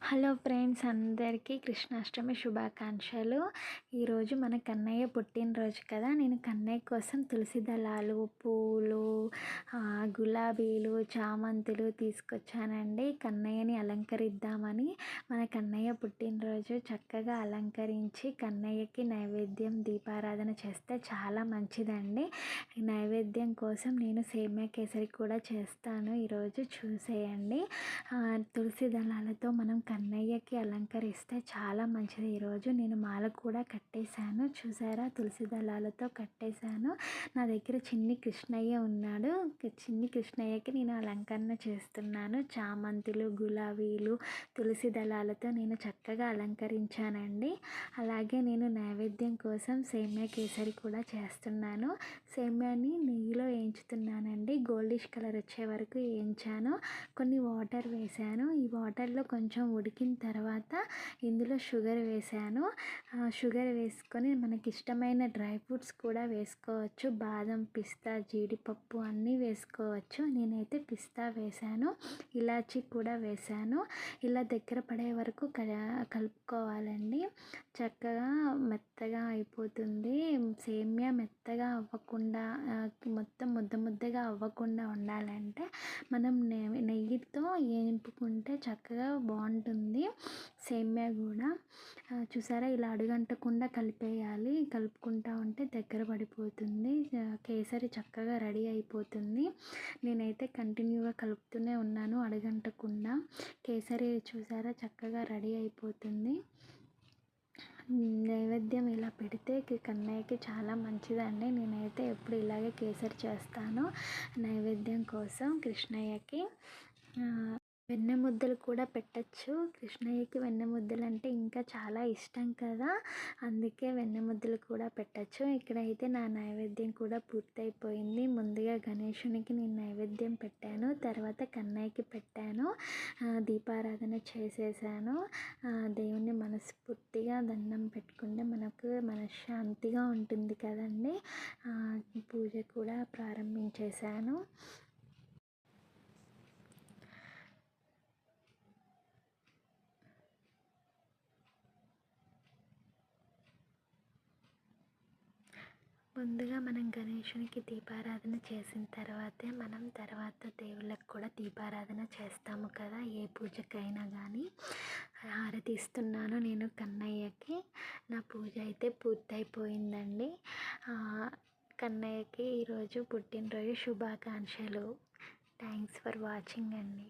Hello friends, అందరికీ కృష్ణాష్టమి శుభాకాంక్షలు. ఈరోజు మన కన్నయ్య పుట్టినరోజు కదా. నేను కన్నయ్య కోసం తులసి దళాలు, పూలు, గులాబీలు, చామంతులు తీసుకొచ్చానండి. కన్నయ్యని అలంకరిద్దామని. మన కన్నయ్య పుట్టినరోజు చక్కగా అలంకరించి కన్నయ్యకి నైవేద్యం దీపారాధన చేస్తే చాలా మంచిదండి. నైవేద్యం కోసం నేను సేమియా కేసరి కూడా చేస్తాను. ఈరోజు చూసేయండి. తులసి దళాలతో మనం కన్నయ్యకి అలంకరిస్తే చాలా మంచిది. ఈరోజు నేను మాల కూడా కట్టేశాను. చూసారా, తులసి దళాలతో కట్టేశాను. నా దగ్గర చిన్ని కృష్ణయ్య ఉన్నాడు. చిన్ని కృష్ణయ్యకి నేను అలంకరణ చేస్తున్నాను. చామంతులు, గులాబీలు, తులసి దళాలతో నేను చక్కగా అలంకరించానండి. అలాగే నేను నైవేద్యం కోసం సేమియా కేసరి కూడా చేస్తున్నాను. సేమియాని నెయ్యిలో వేయించుతున్నానండి. గోల్డిష్ కలర్ వచ్చే వరకు వేయించాను. కొన్ని వాటర్ వేసాను. ఈ వాటర్లో కొంచెం ఉడికిన తర్వాత ఇందులో షుగర్ వేసాను. షుగర్ వేసుకొని మనకి ఇష్టమైన డ్రై ఫ్రూట్స్ కూడా వేసుకోవచ్చు. బాదం, పిస్తా, జీడిపప్పు అన్నీ వేసుకోవచ్చు. నేనైతే పిస్తా వేసాను, ఇలాచీ కూడా వేసాను. ఇలా దగ్గర పడే వరకు కలుపుకోవాలండి. చక్కగా మెత్తగా అయిపోతుంది. సేమియా మెత్తగా అవ్వకుండా, మొత్తం ముద్ద ముద్దగా అవ్వకుండా ఉండాలంటే మనం నెయ్యితో వేయింపుకుంటే చక్కగా బాగుంటుంది. సేమియా కూడా చూసారా, ఇలా అడుగంటకుండా కలిపేయాలి. కలుపుకుంటా ఉంటే దగ్గర పడిపోతుంది. కేసరి చక్కగా రెడీ అయిపోతుంది. నేనైతే కంటిన్యూగా కలుపుతూనే ఉన్నాను అడుగంటకుండా. కేసరి చూసారా చక్కగా రెడీ అయిపోతుంది. నైవేద్యం ఇలా పెడితే కన్నయ్యకి చాలా మంచిదండి. నేనైతే ఎప్పుడు ఇలాగే కేసరి చేస్తాను నైవేద్యం కోసం కృష్ణయ్యకి. వెన్న ముద్దలు కూడా పెట్టచ్చు. కృష్ణయ్యకి వెన్న ముద్దలు అంటే ఇంకా చాలా ఇష్టం కదా, అందుకే వెన్న ముద్దలు కూడా పెట్టచ్చు. ఇక్కడైతే నా నైవేద్యం కూడా పూర్తయిపోయింది. ముందుగా గణేశునికి నేను నైవేద్యం పెట్టాను, తర్వాత కన్నయ్యకి పెట్టాను. దీపారాధన చేసేసాను. దేవుణ్ణి మనస్ఫూర్తిగా దండం పెట్టుకుంటే మనకు మనశ్శాంతిగా ఉంటుంది కదండి. పూజ కూడా ప్రారంభించేశాను. ముందుగా మనం గణేశునికి దీపారాధన చేసిన తర్వాతే మనం తర్వాత దేవుళ్ళకి కూడా దీపారాధన చేస్తాము కదా, ఏ పూజకైనా కానీ. హారతి ఇస్తున్నాను నేను కన్నయ్యకి. నా పూజ అయితే పూర్తయిపోయిందండి. కన్నయ్యకి ఈరోజు పుట్టినరోజు శుభాకాంక్షలు. థ్యాంక్స్ ఫర్ వాచింగ్ అండి.